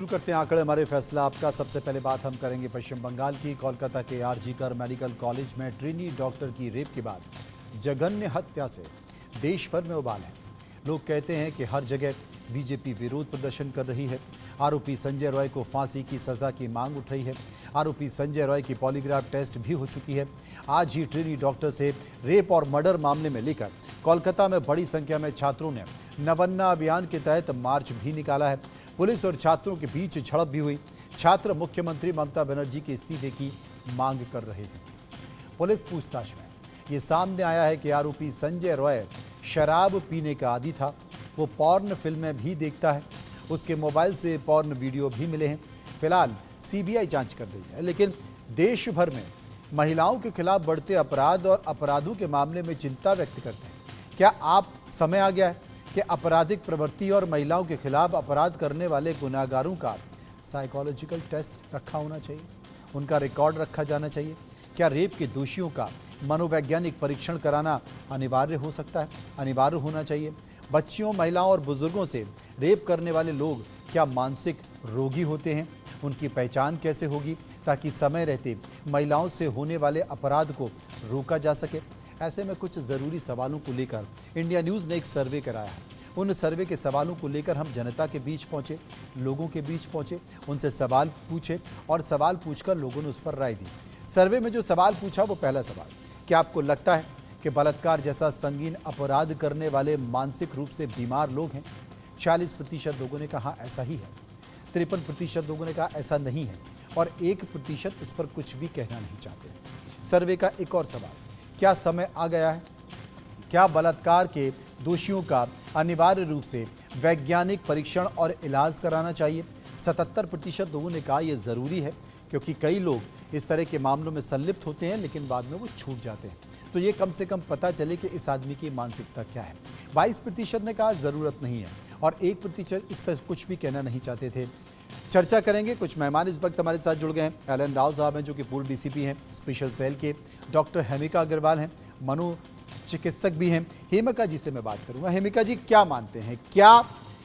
शुरू करते हैं आंकड़े हमारे फैसला आपका। सबसे पहले बात हम करेंगे पश्चिम बंगाल की। कोलकाता के आरजी कर मेडिकल कॉलेज में ट्रेनी डॉक्टर की रेप के बाद जघन्य हत्या से देश भर में उबाल है। लोग कहते हैं कि हर जगह बीजेपी विरोध प्रदर्शन कर रही है। आरोपी संजय रॉय को फांसी की सजा की मांग उठ रही है। आरोपी संजय रॉय की पॉलीग्राफ टेस्ट भी हो चुकी है। आज ही ट्रेनी डॉक्टर से रेप और मर्डर मामले में लेकर कोलकाता में बड़ी संख्या में छात्रों ने नवन्ना अभियान के तहत मार्च भी निकाला है। पुलिस और छात्रों के बीच झड़प भी हुई। छात्र मुख्यमंत्री ममता बनर्जी के इस्तीफे की मांग कर रहे हैं। पुलिस पूछताछ में ये सामने आया है कि आरोपी संजय रॉय शराब पीने का आदी था। वो पॉर्न फिल्में भी देखता है। उसके मोबाइल से पॉर्न वीडियो भी मिले हैं। फिलहाल सीबीआई जांच कर रही है, लेकिन देश भर में महिलाओं के खिलाफ बढ़ते अपराध और अपराधों के मामले में चिंता व्यक्त करते हैं। क्या आप समय आ गया है कि आपराधिक प्रवृत्ति और महिलाओं के खिलाफ अपराध करने वाले गुनाहगारों का साइकोलॉजिकल टेस्ट रखा होना चाहिए, उनका रिकॉर्ड रखा जाना चाहिए। क्या रेप के दोषियों का मनोवैज्ञानिक परीक्षण कराना अनिवार्य हो सकता है, अनिवार्य होना चाहिए। बच्चियों, महिलाओं और बुजुर्गों से रेप करने वाले लोग क्या मानसिक रोगी होते हैं, उनकी पहचान कैसे होगी ताकि समय रहते महिलाओं से होने वाले अपराध को रोका जा सके। ऐसे में कुछ ज़रूरी सवालों को लेकर इंडिया न्यूज़ ने एक सर्वे कराया है। उन सर्वे के सवालों को लेकर हम जनता के बीच पहुंचे, लोगों के बीच पहुंचे, उनसे सवाल पूछे और सवाल पूछकर लोगों ने उस पर राय दी। सर्वे में जो सवाल पूछा वो पहला सवाल, क्या आपको लगता है कि बलात्कार जैसा संगीन अपराध करने वाले मानसिक रूप से बीमार लोग हैं? 40% लोगों ने कहा ऐसा ही है। 53% लोगों ने कहा ऐसा नहीं है और 1% इस पर कुछ भी कहना नहीं चाहते। सर्वे का एक और सवाल, क्या समय आ गया है, क्या बलात्कार के दोषियों का अनिवार्य रूप से वैज्ञानिक परीक्षण और इलाज कराना चाहिए? 77% लोगों ने कहा यह ज़रूरी है, क्योंकि कई लोग इस तरह के मामलों में संलिप्त होते हैं लेकिन बाद में वो छूट जाते हैं, तो ये कम से कम पता चले कि इस आदमी की मानसिकता क्या है। 22% ने कहा ज़रूरत नहीं है और 1% इस पर कुछ भी कहना नहीं चाहते थे। चर्चा करेंगे। कुछ मेहमान इस वक्त हमारे साथ जुड़ गए हैं। एल एन राव साहब हैं जो कि पूर्व डीसीपी हैं स्पेशल सेल के। डॉक्टर हेमिका अग्रवाल हैं, मनोचिकित्सक भी हैं। हेमिका जी से मैं बात करूंगा। हेमिका जी, क्या मानते हैं, क्या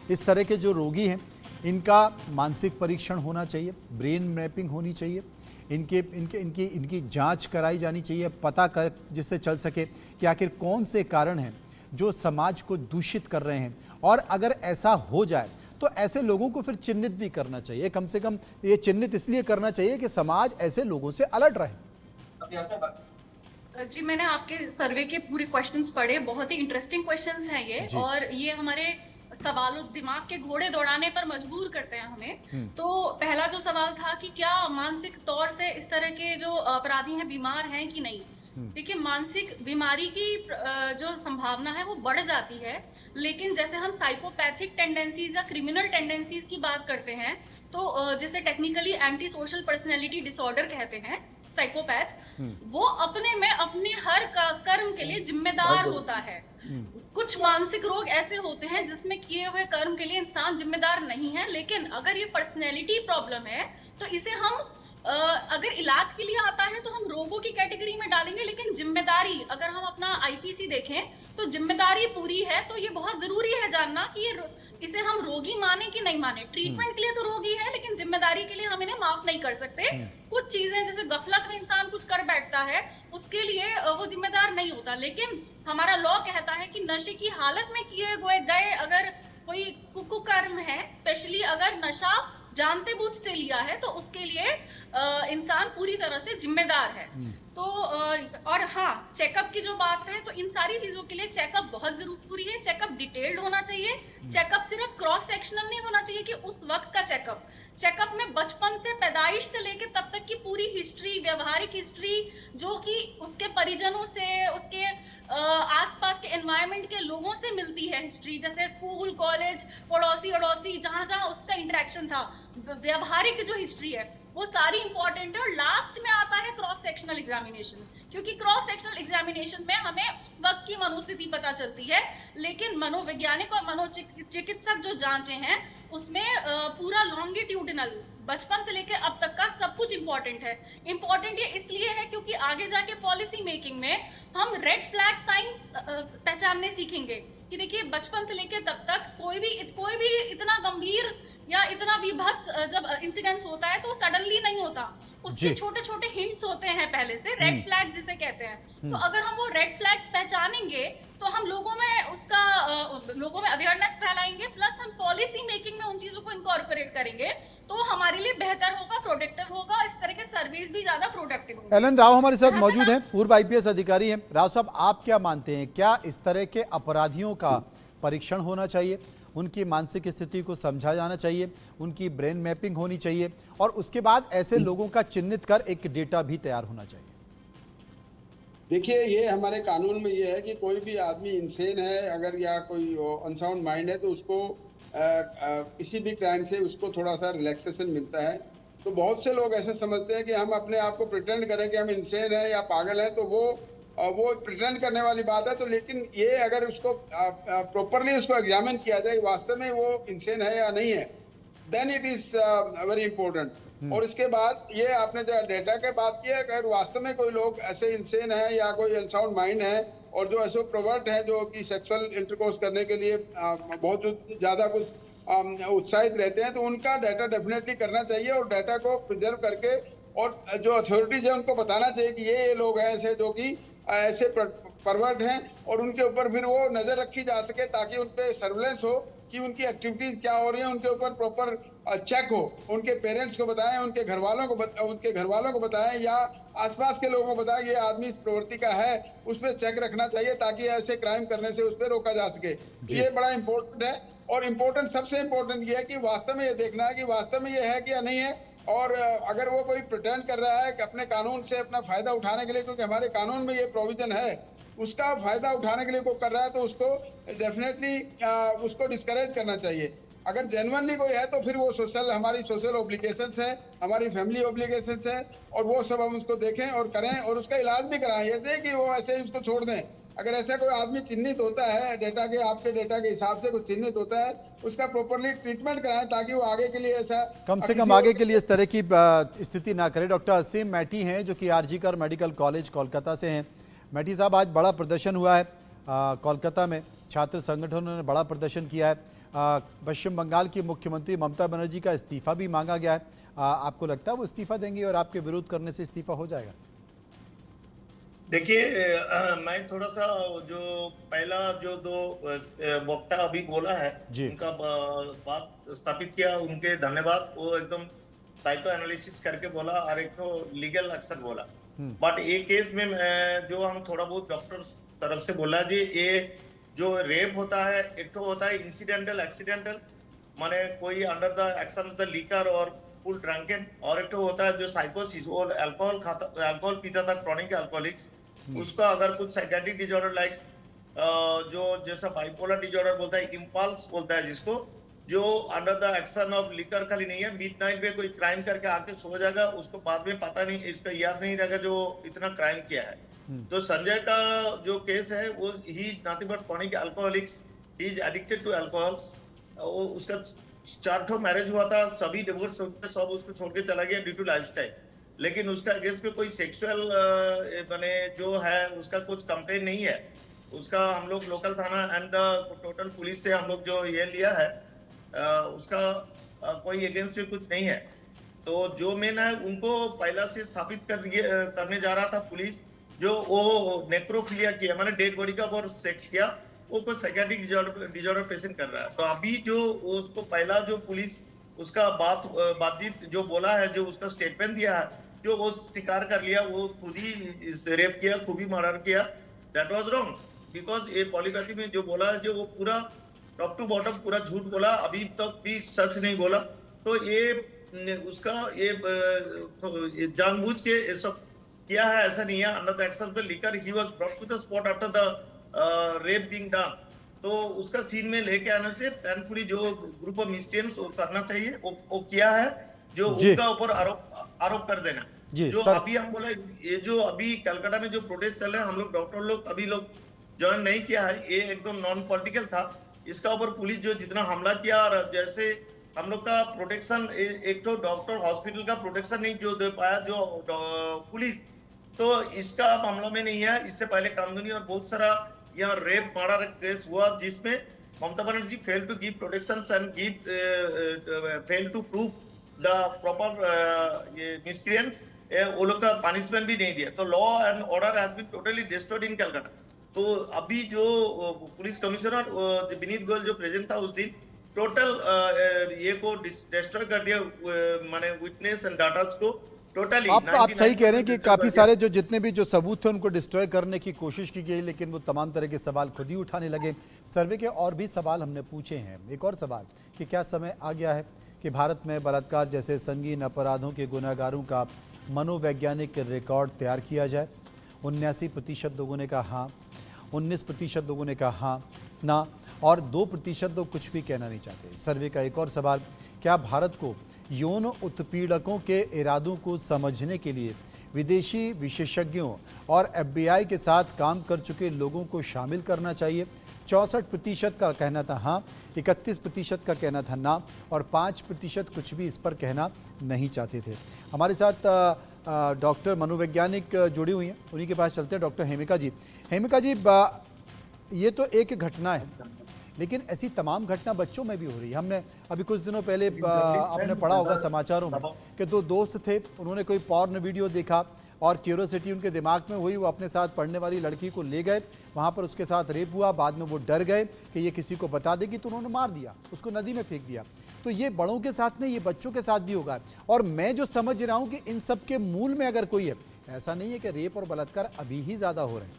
इस तरह के जो रोगी हैं इनका मानसिक परीक्षण होना चाहिए, ब्रेन मैपिंग होनी चाहिए, इनकी जांच कराई जानी चाहिए, पता कर जिससे चल सके कि आखिर कौन से कारण हैं जो समाज को दूषित कर रहे हैं, और अगर ऐसा हो जाए तो ऐसे लोगों को फिर चिन्हित भी करना चाहिए। कम से कम ये चिन्हित इसलिए करना चाहिए कि समाज ऐसे लोगों से अलर्ट रहे। जी, मैंने आपके सर्वे के पूरे क्वेश्चंस पढ़े, बहुत ही इंटरेस्टिंग क्वेश्चंस हैं ये, और ये हमारे सवालों, दिमाग के घोड़े दौड़ाने पर मजबूर करते हैं हमें। तो पहला जो सवाल था कि क्या मानसिक तौर से इस तरह के जो अपराधी हैं बीमार हैं कि नहीं। देखिए, मानसिक बीमारी की जो संभावना है वो बढ़ जाती है, लेकिन जैसे हम साइकोपैथिक टेंडेंसीज या क्रिमिनल टेंडेंसीज की बात करते हैं, तो जैसे technically anti social personality disorder कहते हैं, साइकोपैथ, वो अपने में अपने हर कर्म के लिए जिम्मेदार होता है। कुछ मानसिक रोग ऐसे होते हैं जिसमें किए हुए कर्म के लिए इंसान जिम्मेदार नहीं है, लेकिन अगर ये पर्सनैलिटी प्रॉब्लम है तो इसे हम अगर इलाज के लिए आता है तो हम रोगों की कैटेगरी में डालेंगे, लेकिन जिम्मेदारी, अगर हम अपना आईपीसी देखें तो जिम्मेदारी पूरी है। तो ये बहुत जरूरी है जानना कि इसे हम रोगी माने कि नहीं माने। ट्रीटमेंट के लिए तो रोगी है, लेकिन जिम्मेदारी के लिए हम इन्हें माफ नहीं कर सकते। कुछ चीजें जैसे गफलत में इंसान कुछ कर बैठता है, उसके लिए वो जिम्मेदार नहीं होता। लेकिन हमारा लॉ कहता है कि नशे की हालत में किए गए अगर कोई कुकर्म है, स्पेशली अगर नशा जानते बूझते लिया है, तो उसके लिए इंसान पूरी तरह से जिम्मेदार है। तो और हाँ, चेकअप की जो बात है, तो इन सारी चीजों के लिए चेकअप बहुत जरूरी है। चेकअप डिटेल्ड होना चाहिए। चेकअप सिर्फ क्रॉस सेक्शनल नहीं होना चाहिए कि उस वक्त का चेकअप में बचपन से, पैदाइश से लेकर तब तक की पूरी हिस्ट्री, व्यवहारिक हिस्ट्री, जो कि उसके परिजनों से, उसके आसपास के एनवायरनमेंट के लोगों से मिलती है हिस्ट्री, जैसे स्कूल, कॉलेज, पड़ोसी अड़ोसी, जहां जहां उसका इंटरेक्शन था, व्यवहारिक जो हिस्ट्री है वो सारी इंपॉर्टेंट है। और लास्ट में आता है क्रॉस सेक्शनल एग्जामिनेशन, क्योंकि क्रॉस सेक्शनल एग्जामिनेशन में हमें उस वक्त की मनोस्थिति पता चलती है, लेकिन मनोवैज्ञानिक और मनोचिकित्सक जो जांचे हैं उसमें पूरा लॉन्गिट्यूडिनल, बचपन से लेकर अब तक का सब कुछ इंपॉर्टेंट है। इंपॉर्टेंट ये इसलिए है क्योंकि आगे जाके पॉलिसी मेकिंग में हम रेड फ्लैग साइंस पहचानने सीखेंगे कि देखिए, बचपन से लेकर तब तक कोई भी इतना गंभीर या इतना विभत्स जब इंसिडेंट्स होता है तो सडनली नहीं होता, उसके जी। छोटे छोटे हिंट्स होते हैं पहले से, रेड फ्लैग्स जिसे कहते हैं। तो अगर हम वो रेड फ्लैग्स पहचानेंगे तो हम लोगों में अवेयरनेस फैलाएंगे, प्लस हम पॉलिसी मेकिंग में उन चीजों को इनकॉर्पोरेट करेंगे, तो हमारे लिए बेहतर होगा, प्रोडक्टिव होगा, इस तरह के सर्विस भी ज्यादा प्रोडक्टिव होंगे। एलन राव हमारे साथ जहां तक मौजूद हैं, पूर्व आईपीएस अधिकारी हैं। राव साहब, आप क्या मानते हैं, क्या इस तरह के अपराधियों का परीक्षण होना चाहिए, उनकी मानसिक स्थिति को समझा जाना चाहिए, उनकी ब्रेन मैपिंग होनी चाहिए और उसके बाद ऐसे लोगों का चिन्हित कर एक डेटा भी तैयार होना चाहिए? देखिए, ये हमारे कानून में ये है कि कोई भी आदमी इंसेन है अगर या कोई अनसाउंड माइंड है तो उसको किसी भी क्राइम से उसको थोड़ा सा रिलैक्सेशन मिलता है। तो बहुत से लोग ऐसे समझते हैं कि हम अपने आप को प्रिटेंड करें कि हम इंसेन है या पागल है, तो वो प्रिटेंड करने वाली बात है। तो लेकिन ये अगर उसको प्रॉपरली उसको एग्जामिन किया जाए वास्तव में वो इंसेन है या नहीं है, then it is very important. और इसके बाद ये आपने जो डेटा के बात की है, अगर वास्तव में कोई लोग ऐसे इंसेन है या कोई अनसाउंड माइंड है और जो ऐसे प्रोवर्ट है जो कि सेक्सुअल इंटरकोर्स करने के लिए बहुत ज्यादा कुछ उत्साहित रहते हैं, तो उनका डाटा डेफिनेटली करना चाहिए और डाटा को प्रिजर्व करके और जो अथॉरिटीज है उनको बताना चाहिए कि ये लोग हैं ऐसे जो कि ऐसे परवर्ट हैं, और उनके ऊपर फिर वो नजर रखी जा सके ताकि उन पे सर्विलेंस हो कि उनकी एक्टिविटीज क्या हो रही है, उनके ऊपर प्रॉपर चेक हो। उनके पेरेंट्स को बताएं, उनके घर वालों को बताएं या आसपास के लोगों को बताएं ये आदमी इस प्रवृत्ति का है, उस पर चेक रखना चाहिए ताकि ऐसे क्राइम करने से उस पर रोका जा सके। ये बड़ा इंपॉर्टेंट है। और इम्पोर्टेंट, सबसे इम्पोर्टेंट ये है कि वास्तव में ये देखना है कि वास्तव में ये है कि या नहीं है। और अगर वो कोई प्रिटेंड कर रहा है कि अपने कानून से अपना फायदा उठाने के लिए, क्योंकि हमारे कानून में ये प्रोविजन है, उसका फायदा उठाने के लिए कोई कर रहा है तो उसको डेफिनेटली उसको डिस्करेज करना चाहिए। अगर जेन्युइनली कोई है तो फिर वो हमारी सोशल ऑब्लिगेशंस है, हमारी फैमिली ऑब्लिगेशंस है, और वो सब हम उसको देखें और करें और उसका इलाज भी कराएं। ये नहीं कि वो ऐसे ही उसको छोड़ दें। अगर ऐसा कोई आदमी चिन्हित होता है, डेटा के आपके डेटा के हिसाब से कुछ चिन्हित होता है, उसका प्रॉपरली ट्रीटमेंट कराएं ताकि वो आगे के लिए ऐसा कम से कम आगे के लिए इस तरह की स्थिति ना करे। डॉक्टर असीम मैठी हैं जो कि आरजीकर मेडिकल कॉलेज कोलकाता से हैं। मैठी साहब, आज बड़ा प्रदर्शन हुआ है कोलकाता में, छात्र संगठनों ने बड़ा प्रदर्शन किया है। पश्चिम बंगाल की मुख्यमंत्री ममता बनर्जी का इस्तीफा भी मांगा गया है। आपको लगता है वो इस्तीफा देंगे और आपके विरोध करने से इस्तीफा हो जाएगा? देखिए, मैं थोड़ा सा जो पहला जो दो वक्ता अभी बोला है उनका बात स्थापित किया, उनके धन्यवाद। वो एकदम साइको एनालिसिस करके बोला और एक तो लीगल एक्शन बोला। बट ये केस में जो हम थोड़ा बहुत डॉक्टर तरफ से बोला जी, ये जो रेप होता है एक तो होता है इंसिडेंटल एक्सीडेंटल, माने कोई under the action of the liquor और फुल ड्रंकन, और एक तो होता है जो साइकोसिस, वो अल्कोहल पीता था, क्रॉनिक अल्कोहलिक्स, उसका अगर कुछ साइकेट्रिक डिसऑर्डर लाइक जो जैसा बाइपोलर डिसऑर्डर बोलता है, इंपल्स बोलता है जिसको, जो under the action of liquor खाली नहीं है, मिडनाइट में कोई क्राइम करके आके सो जाएगा, उसको बाद में पता नहीं, इसका याद नहीं रहेगा जो इतना क्राइम किया है। तो संजय का जो केस है वो he is nothing but chronic alcoholics, he is addicted to alcohols. उसका 4 मैरिज हुआ था, सभी डिवोर्स हो गए, सब उसको छोड़ के चला गया ड्यू टू लाइफस्टाइल। लेकिन उसका अगेंस्ट में कोई सेक्सुअल बने जो है उसका कुछ कंप्लेन नहीं है। उसका हम लोग लोकल थाना एंड द टोटल पुलिस से हम लोग जो ये लिया है, उसका कोई अगेंस्ट में कुछ नहीं है। तो जो मेन है उनको पहला से स्थापित करने जा रहा था पुलिस, जो वो नेक्रोफिलिया किया, मैंने डेड बॉडी का और सेक्स किया, वो कोई साइकेट्रिक डिसऑर्डर पेशेंट कर रहा है। तो अभी जो उसको पहला जो पुलिस उसका बातचीत जो बोला है, जो उसका स्टेटमेंट दिया है, जो वो स्वीकार कर लिया, वो खुद ही रेप किया, खुद ही मर्डर किया। दैट वाज रॉन्ग, बिकॉज ये पॉलीपैथी में जो बोला है, जो वो पूरा टॉप टू बॉटम पूरा झूठ बोला, अभी तक भी सच नहीं बोला। तो ये उसका ये जानबूझ के ये सब किया है, ऐसा नहीं है। Under the action of the liquor he was brought to the spot after the rape being done. तो उसका सीन में लेके आने से पैनफुली जो ग्रुप ऑफ मिस्टेक्स वो करना चाहिए, वो किया है, जो उनका ऊपर आरोप कर देना। जो अभी हम बोले, ये जो अभी कलकत्ता में जो प्रोटेस्ट चल रहे हैं, हम लोग डॉक्टर लोग अभी लोग ज्वाइन नहीं किया है, ये एकदम नॉन पॉलिटिकल था। इसका ऊपर पुलिस जो जितना हमला किया, और जैसे हम लोग का प्रोटेक्शन, एक तो डॉक्टर हॉस्पिटल का प्रोटेक्शन नहीं जो दे पाया जो पुलिस, तो इसका मामला में नहीं है। इससे पहले कामदूनी और बहुत सारा यहाँ रेप मर्डर केस हुआ जिसमें Mamata Banerjee failed to give protections and failed to prove the proper miscreants, वो लोग का पनिशमेंट भी नहीं दिया, तो law and order has been totally destroyed in Calcutta. तो अभी जो पुलिस कमिश्नर विनीत गोयल जो प्रेजेंट था उस दिन, टोटल ये को डिस्ट्रॉय कर दिया, माने विटनेस एंड डाटास को टोटली। आप सही कह रहे हैं कि काफी सारे जो जितने भी जो सबूत थे उनको डिस्ट्रॉय करने की कोशिश की गई, लेकिन वो तमाम तरह के सवाल खुद ही उठाने लगे। सर्वे के और भी सवाल हमने पूछे हैं। एक और सवाल कि क्या समय आ गया है कि भारत में बलात्कार जैसे संगीन अपराधों के गुनहगारों का मनोवैज्ञानिक रिकॉर्ड तैयार किया जाए? 79% लोगों ने कहा हाँ, 19% लोगों ने कहा हाँ ना, और 2% लोग कुछ भी कहना नहीं चाहते। सर्वे का एक और सवाल, क्या भारत को यौन उत्पीड़कों के इरादों को समझने के लिए विदेशी विशेषज्ञों और FBI के साथ काम कर चुके लोगों को शामिल करना चाहिए? 64% का कहना था हाँ, 31% का कहना था ना, और 5% कुछ भी इस पर कहना नहीं चाहते थे। हमारे साथ डॉक्टर मनोवैज्ञानिक जुड़ी हुई हैं, उन्हीं के पास चलते हैं। डॉक्टर हेमिका जी, ये तो एक घटना है, लेकिन ऐसी तमाम घटना बच्चों में भी हो रही है। हमने अभी कुछ दिनों पहले आपने पढ़ा होगा समाचारों में कि 2 दोस्त थे, उन्होंने कोई पॉर्न वीडियो देखा और क्यूरियोसिटी उनके दिमाग में हुई, वो अपने साथ पढ़ने वाली लड़की को ले गए, वहाँ पर उसके साथ रेप हुआ। बाद में वो डर गए कि ये किसी को बता देगी, तो उन्होंने मार दिया, उसको नदी में फेंक दिया। तो ये बड़ों के साथ नहीं, ये बच्चों के साथ भी होगा। और मैं जो समझ रहा हूँ कि इन सब के मूल में अगर कोई है, ऐसा नहीं है कि रेप और बलात्कार अभी ही ज़्यादा हो रहे हैं,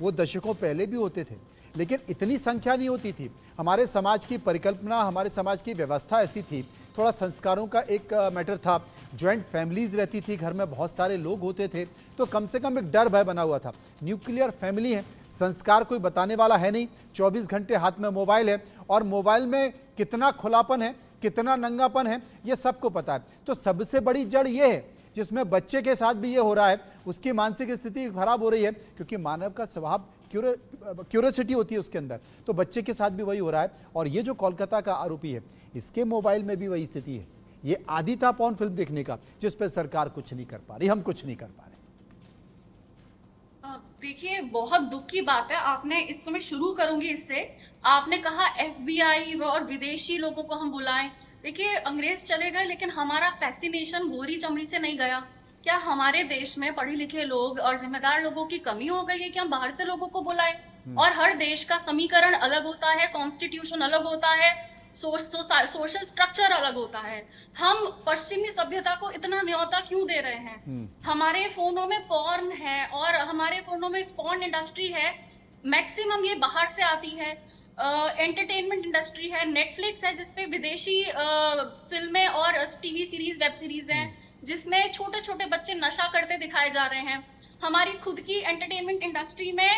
वो दशकों पहले भी होते थे, लेकिन इतनी संख्या नहीं होती थी। हमारे समाज की परिकल्पना, हमारे समाज की व्यवस्था ऐसी थी, थोड़ा संस्कारों का एक मैटर था। जॉइंट फैमिलीज रहती थी, घर में बहुत सारे लोग होते थे, तो कम से कम एक डर भय बना हुआ था। न्यूक्लियर फैमिली है, संस्कार कोई बताने वाला है नहीं, 24 घंटे हाथ में मोबाइल है, और मोबाइल में कितना खुलापन है, कितना नंगापन है, ये सबको पता है। तो सबसे बड़ी जड़ ये है, जिसमें बच्चे के साथ भी ये हो रहा है, उसकी मानसिक स्थिति खराब हो रही है, क्योंकि मानव का स्वभाव क्यूरियोसिटी होती है उसके अंदर, तो बच्चे के साथ भी वही हो रहा है। और ये जो कोलकाता का आरोपी है, इसके मोबाइल में भी वही स्थिति है। ये आदी था पॉर्न फिल्म देखने का, जिस पर सरकार कुछ नहीं कर पा रही, हम कुछ नहीं कर पा रहे। देखिए, बहुत दुख की बात है। आपने इसको, मैं शुरू करूंगी इससे, आपने कहा FBI और विदेशी लोगों को हम बुलाएं। देखिए, अंग्रेज चले गए, लेकिन हमारा फैसिनेशन गोरी चमड़ी से नहीं गया। क्या हमारे देश में पढ़े लिखे लोग और जिम्मेदार लोगों की कमी हो गई है कि हम बाहर से लोगों को बुलाएं? और हर देश का समीकरण अलग होता है, कॉन्स्टिट्यूशन अलग होता है, सोशल स्ट्रक्चर अलग होता है। हम पश्चिमी सभ्यता को इतना न्योता क्यों दे रहे हैं? हमारे फोनों में पॉर्न है, और हमारे फोनों में पॉर्न इंडस्ट्री है, मैक्सिमम ये बाहर से आती है। एंटरटेनमेंट इंडस्ट्री है, नेटफ्लिक्स है जिसपे विदेशी फिल्में और टीवी सीरीज, वेब सीरीज हैं, जिसमें छोटे छोटे बच्चे नशा करते दिखाए जा रहे हैं। हमारी खुद की एंटरटेनमेंट इंडस्ट्री में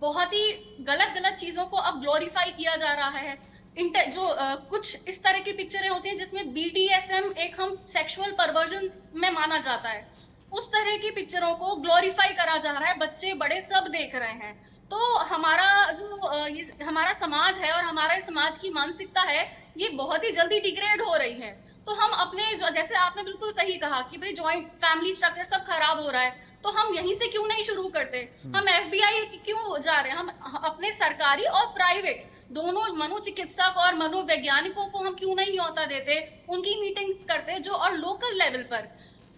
बहुत ही गलत गलत चीजों को अब ग्लोरीफाई किया जा रहा है। कुछ इस तरह की पिक्चरें होती हैं जिसमें BDSM एक हम सेक्सुअल परवर्जन में माना जाता है, उस तरह की पिक्चरों को ग्लोरीफाई करा जा रहा है, बच्चे बड़े सब देख रहे हैं। तो हमारा जो हमारा समाज है और हमारे समाज की मानसिकता है, ये बहुत ही जल्दी डिग्रेड हो रही है। तो हम अपने, जैसे आपने बिल्कुल सही कहा कि भाई जॉइंट फैमिली स्ट्रक्चर सब खराब हो रहा है, तो हम यहीं से क्यों नहीं शुरू करते? हम FBI क्यों जा रहे हैं? हम अपने सरकारी और प्राइवेट दोनों मनोचिकित्सक और मनोवैज्ञानिकों को हम क्यों नहीं न्योता देते, उनकी मीटिंग्स करते, जो और लोकल लेवल पर,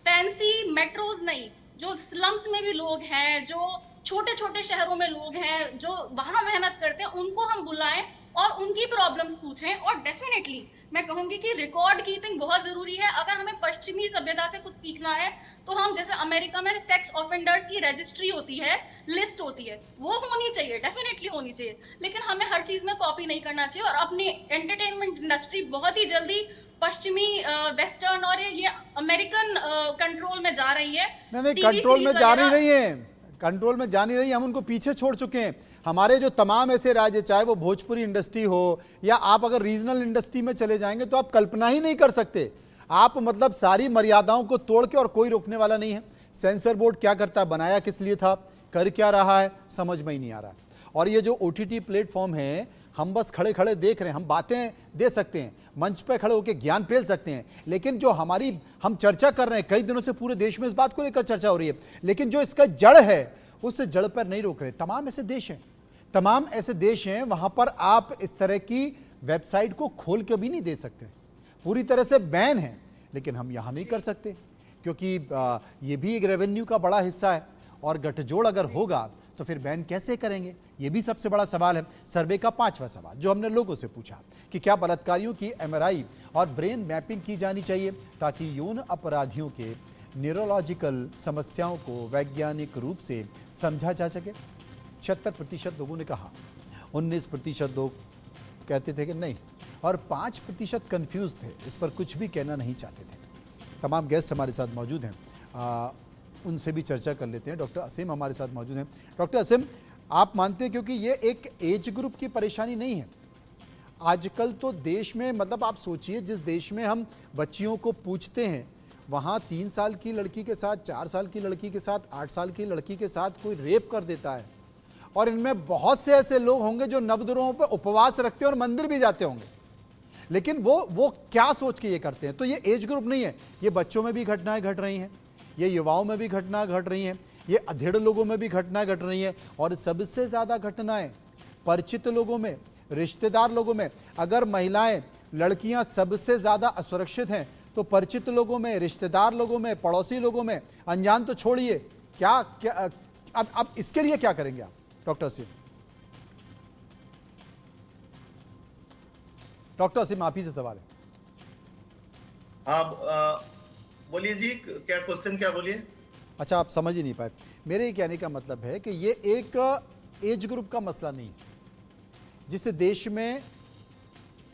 फैंसी मेट्रोज नहीं, जो स्लम्स में भी लोग हैं, जो छोटे छोटे शहरों में लोग हैं, जो वहां मेहनत करते हैं, उनको हम बुलाएं और उनकी प्रॉब्लम्स पूछें। और डेफिनेटली मैं कहूंगी कि रिकॉर्ड कीपिंग बहुत जरूरी है। अगर हमें पश्चिमी सभ्यता से कुछ सीखना है, तो हम, जैसे अमेरिका में सेक्स ऑफेंडर्स की रजिस्ट्री होती है, लिस्ट होती है, वो होनी चाहिए, डेफिनेटली होनी चाहिए, लेकिन हमें हर चीज में कॉपी नहीं करना चाहिए। और अपनी एंटरटेनमेंट इंडस्ट्री बहुत ही जल्दी पश्चिमी, वेस्टर्न और ये अमेरिकन कंट्रोल में जा रही है। नहीं, कंट्रोल में जा नहीं रही है, कंट्रोल में जा नहीं रही, हम उनको पीछे छोड़ चुके हैं। हमारे जो तमाम ऐसे राज्य, चाहे वो भोजपुरी इंडस्ट्री हो, या आप अगर रीजनल इंडस्ट्री में चले जाएंगे, तो आप कल्पना ही नहीं कर सकते। आप मतलब सारी मर्यादाओं को तोड़ के, और कोई रोकने वाला नहीं है। सेंसर बोर्ड क्या करता है, बनाया किस लिए था, कर क्या रहा है, समझ में ही नहीं आ रहा। और ये जो OTT प्लेटफॉर्म है, हम बस खड़े खड़े देख रहे हैं, हम बातें दे सकते हैं, मंच पे खड़े होकर ज्ञान फैल सकते हैं, लेकिन जो हम चर्चा कर रहे हैं, कई दिनों से पूरे देश में इस बात को लेकर चर्चा हो रही है, लेकिन जो इसका जड़ है, उस जड़ पर नहीं रोक रहे। तमाम ऐसे देश हैं तमाम ऐसे देश हैं वहां पर आप इस तरह की वेबसाइट को खोल के भी नहीं दे सकते, पूरी तरह से बैन है, लेकिन हम यहाँ नहीं कर सकते क्योंकि ये भी एक रेवेन्यू का बड़ा हिस्सा है और गठजोड़ अगर होगा तो फिर बैन कैसे करेंगे, ये भी सबसे बड़ा सवाल है। सर्वे का 5वां सवाल जो हमने लोगों से पूछा कि क्या बलात्कारियों की MRI और ब्रेन मैपिंग की जानी चाहिए ताकि यौन अपराधियों के न्यूरोलॉजिकल समस्याओं को वैज्ञानिक रूप से समझा जा सके। 76% लोगों ने कहा, 19% लोग कहते थे कि नहीं और 5% कंफ्यूज थे, इस पर कुछ भी कहना नहीं चाहते थे। तमाम गेस्ट हमारे साथ मौजूद हैं, उनसे भी चर्चा कर लेते हैं। डॉक्टर असीम हमारे साथ मौजूद हैं। डॉक्टर असीम, आप मानते हैं क्योंकि ये एक एज ग्रुप की परेशानी नहीं है, आजकल तो देश में मतलब आप सोचिए जिस देश में हम बच्चियों को पूछते हैं वहाँ 3 साल की लड़की के साथ, 4 साल की लड़की के साथ, 8 साल की लड़की के साथ कोई रेप कर देता है और इनमें बहुत से ऐसे लोग होंगे जो नवदुरों पर उपवास रखते हैं और मंदिर भी जाते होंगे, लेकिन वो क्या सोच के ये करते हैं। तो ये एज ग्रुप नहीं है, ये बच्चों में भी घटनाएं घट रही हैं, ये युवाओं में भी घटनाएं घट रही हैं, ये अधेड़ लोगों में भी घटनाएं घट रही हैं और सबसे ज़्यादा घटनाएं परिचित लोगों में, रिश्तेदार लोगों में। अगर महिलाएं, लड़कियां सबसे ज़्यादा असुरक्षित हैं तो परिचित लोगों में, रिश्तेदार लोगों में, पड़ोसी लोगों में, अनजान तो छोड़िए, क्या क्या अब इसके लिए क्या करेंगे आप डॉक्टर असीम? डॉक्टर असीम आप ही से सवाल है। हाँ बोलिए जी, क्या क्वेश्चन, क्या बोलिए? अच्छा, आप समझ ही नहीं पाए। मेरे कहने का मतलब है कि ये एक एज ग्रुप का मसला नहीं है। जिस देश में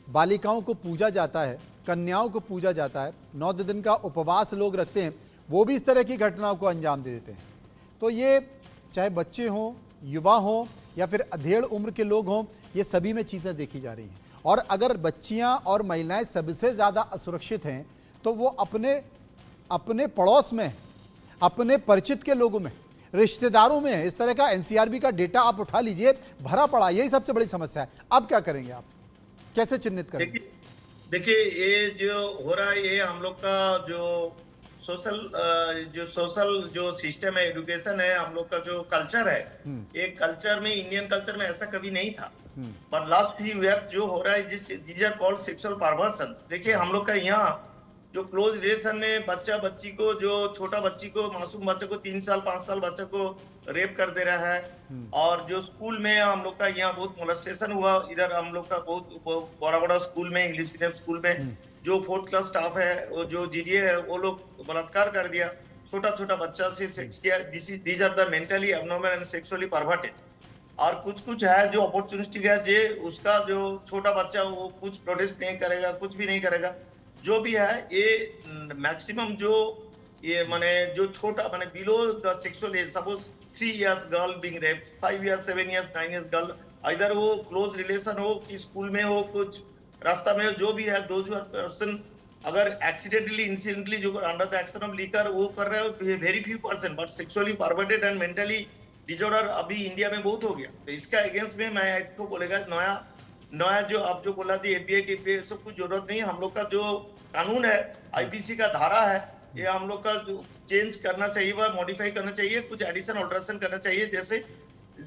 बालिकाओं को पूजा जाता है, कन्याओं को पूजा जाता है, 9 दिन का उपवास लोग रखते हैं, वो भी इस तरह की घटनाओं को अंजाम दे देते हैं। तो ये चाहे बच्चे हों, युवा हों या फिर अधेड़ उम्र के लोग हों, ये सभी में चीज़ें देखी जा रही हैं। और अगर बच्चियां और महिलाएं सबसे ज़्यादा असुरक्षित हैं तो वो अपने पड़ोस में, अपने परिचित के लोगों में, रिश्तेदारों में है। इस तरह का NCRB का डेटा आप उठा लीजिए, भरा पड़ा, यही सबसे बड़ी समस्या है। अब क्या करेंगे आप, कैसे चिन्हित करेंगे? देखिए ये जो हो रहा है, ये हम लोग का जो सोशल जो सिस्टम है, एजुकेशन है, हम लोग का जो कल्चर है, ये कल्चर में, इंडियन कल्चर में ऐसा कभी नहीं था। पर लास्ट फ्यू ईयर जो हो रहा है, दीज आर कॉल्ड सेक्सुअल परवर्सन। देखिए हम लोग का यहाँ जो क्लोज रिलेशन में बच्ची को, जो छोटा बच्ची को, मासूम बच्चे को, 3 साल 5 साल बच्चे को रेप कर दे रहा है। और जो स्कूल में हम लोग का यहाँ बहुत मोलेस्टेशन हुआ, इधर हम लोग का बहुत बड़ा स्कूल में, इंग्लिश मीडियम स्कूल में जो 4th क्लास स्टाफ है, वो जो GDA है, वो लोग बलात्कार कर दिया, छोटा बच्चा से सेक्स किया। These are the mentally abnormal and sexually perverted. और कुछ है जो अपॉर्चुनिस्टिक है, जे उसका जो छोटा बच्चा वो कुछ प्रोटेस्ट नहीं करेगा, कुछ भी नहीं करेगा। जो भी है ये मैक्सिमम जो ये माने जो छोटा माने below the sexual age, suppose 3 years girl being raped, 5 years 7 years 9 years girl, इधर वो क्लोज रिलेशन हो कि स्कूल में हो, कुछ रास्ता में हो, जो भी है, दोज पर्सन अगर एक्सीडेंटली, इंसिडेंटली जो under the action of liquor वो कर रहे हो, very few person, but sexually perverted and mentally disorder अभी इंडिया में बहुत हो गया। तो इसका अगेंस्ट में मैं आपको बोलेगा, नया जो आप जो बोला थी FBI सब कुछ जरूरत नहीं है। हम लोग का जो कानून है, IPC का धारा है, ये हम लोग का जो चेंज करना चाहिए, वह मॉडिफाई करना चाहिए, कुछ एडिशन ऑल्टरेशन करना चाहिए, जैसे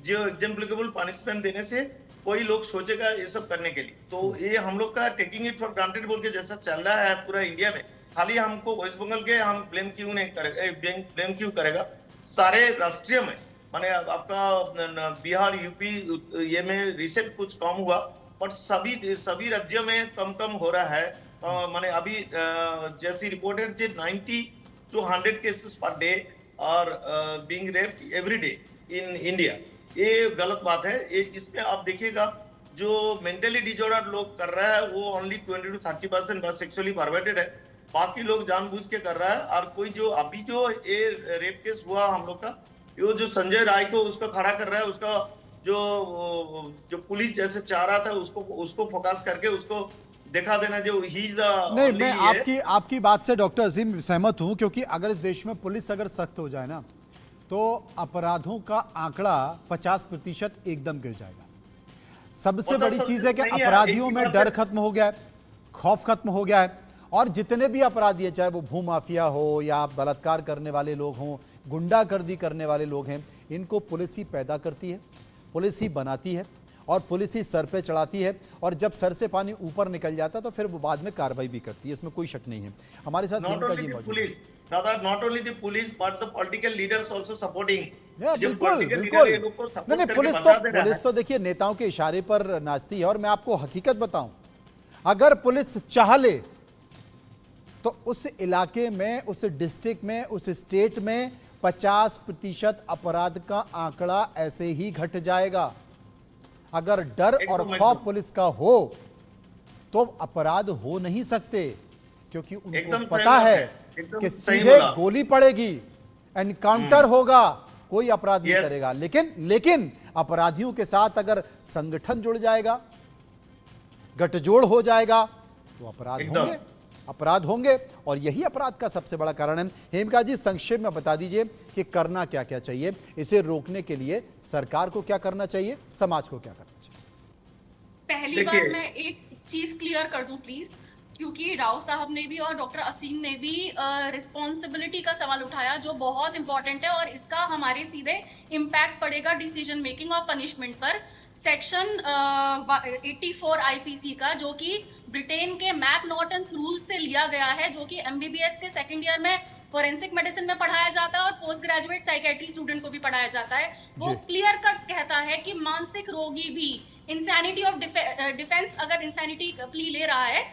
जो एग्जाम्पलिकेबल पनिशमेंट देने से कोई लोग सोचेगा ये सब करने के लिए। तो ये हम लोग का टेकिंग इट फॉर ग्रांटेड बोल के जैसा चल रहा है पूरा इंडिया में, खाली हमको वेस्ट बंगाल के हम ब्लेम क्यों नहीं करेगा, ब्लेम क्यों करेगा, सारे राष्ट्रीय में माने आपका बिहार, UP ये में रिसेंट कुछ कम हुआ, पर सभी राज्यों में कम हो रहा है। माने अभी जैसी reported 90 to 100 cases per day और being raped every day in India. ये गलत बात है। ये इसमें आप देखिएगा जो मेंटली डिसऑर्डर लोग कर रहा है वो ओनली 20 to 30% बस सेक्सुअली परवर्टेड है, बाकी लोग जानबूझ के कर रहा है। और कोई जो अभी जो ये रेप केस हुआ हम लोग का, ये जो संजय राय को उसको खड़ा कर रहा है, उसका जो पुलिस जैसे चाह रहा था उसको फोकस करके उसको दिखा देना जो ही इज द। नहीं, मैं आपकी बात से डॉक्टर अजीम सहमत हूं, क्योंकि अगर इस देश में पुलिस अगर सख्त हो जाए ना तो अपराधों का आंकड़ा 50% एकदम गिर जाएगा। सबसे बड़ी चीज है कि अपराधियों में डर खत्म हो गया है, खौफ खत्म हो गया है, और जितने भी अपराधी है, चाहे वो भू माफिया हो या बलात्कार करने वाले लोग हों, गुंडागर्दी करने वाले लोग हैं, इनको पुलिस ही पैदा करती है, पुलिस ही बनाती है और पुलिस ही सर पे चढ़ाती है, और जब सर से पानी ऊपर निकल जाता है तो फिर वो बाद में कार्रवाई भी करती है, इसमें कोई शक नहीं है। हमारे साथ Not Maneka only ji the मौजूद हैं। police, Dada, not only the police, but the political leaders also supporting. या, जो बिल्कुल political बिल्कुल। leader ये लोग को support नहीं करके पुलिस बता दे रहा पुलिस है। तो देखिए नेताओं के इशारे पर नाचती है। और मैं आपको हकीकत बताऊं, अगर पुलिस चाह ले तो उस इलाके में, उस डिस्ट्रिक्ट में, उस स्टेट में 50% अपराध का आंकड़ा ऐसे ही घट जाएगा। अगर डर और खौफ पुलिस का हो तो अपराध हो नहीं सकते, क्योंकि उनको एकदम सही पता बात है है, एकदम कि सही सीधे बोला। गोली पड़ेगी, एनकाउंटर होगा, कोई अपराध नहीं Yes. करेगा। लेकिन अपराधियों के साथ अगर संगठन जुड़ जाएगा, गठजोड़ हो जाएगा, तो अपराध होंगे और यही अपराध का सबसे बड़ा कारण है। हेमका जी, संक्षेप में बता दीजिए कि करना क्या क्या चाहिए, इसे रोकने के लिए सरकार को क्या करना चाहिए, समाज को क्या करना चाहिए? पहली बार मैं एक चीज क्लियर कर दूं प्लीज, क्योंकि राव साहब ने भी और डॉक्टर असीम ने भी रिस्पॉन्सिबिलिटी का सवाल उठाया, जो बहुत इंपॉर्टेंट है और इसका हमारे सीधे इम्पैक्ट पड़ेगा डिसीजन मेकिंग और पनिशमेंट पर। सेक्शन 84 आईपीसी का, जो कि ब्रिटेन के मैकनॉटन्स रूल से लिया गया है, जो कि एमबीबीएस के सेकंड ईयर में फोरेंसिक मेडिसिन में पढ़ाया जाता है और पोस्ट ग्रेजुएट साइकेट्री स्टूडेंट को भी पढ़ाया जाता है। वो क्लियर कट कहता है कि मानसिक रोगी भी इंसैनिटी ऑफ डिफेंस, अगर इंसैनिटी प्ली ले रहा है,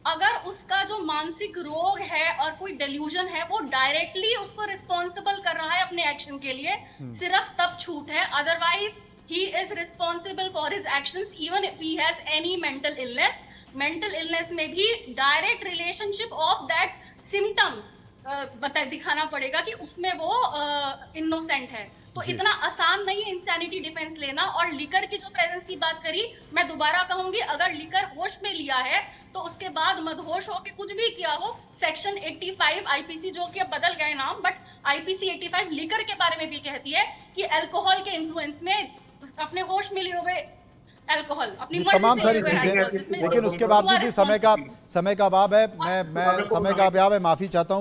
अगर उसका जो मानसिक रोग है और कोई डेल्यूजन है, वो डायरेक्टली उसको रिस्पॉन्सिबल कर रहा है अपने एक्शन के लिए, सिर्फ तब छूट है। Otherwise he is responsible for his actions even if he has any mental illness. Mental illness में भी direct relationship of that symptom दिखाना पड़ेगा कि उसमें वो innocent है। तो इतना आसान नहीं है इंसैनिटी डिफेंस लेना। और लिकर की जो प्रेजेंस की बात करी, मैं दोबारा कहूंगी, अगर लिकर होश में लिया है तो उसके बाद मदहोश होके कुछ भी किया हो, सेक्शन 85 आईपीसी, जो कि अब बदल गए नाम, बट आईपीसी 85 लिकर के बारे में भी कहती है कि अल्कोहल के इन्फ्लुएंस में अपने होश में लिए हुए अल्कोहल, अपनी तमाम सारी चीजें, लेकिन उसके बावजूद भी समय का अभाव है। मैं समय का अभाव है, माफी चाहता हूं।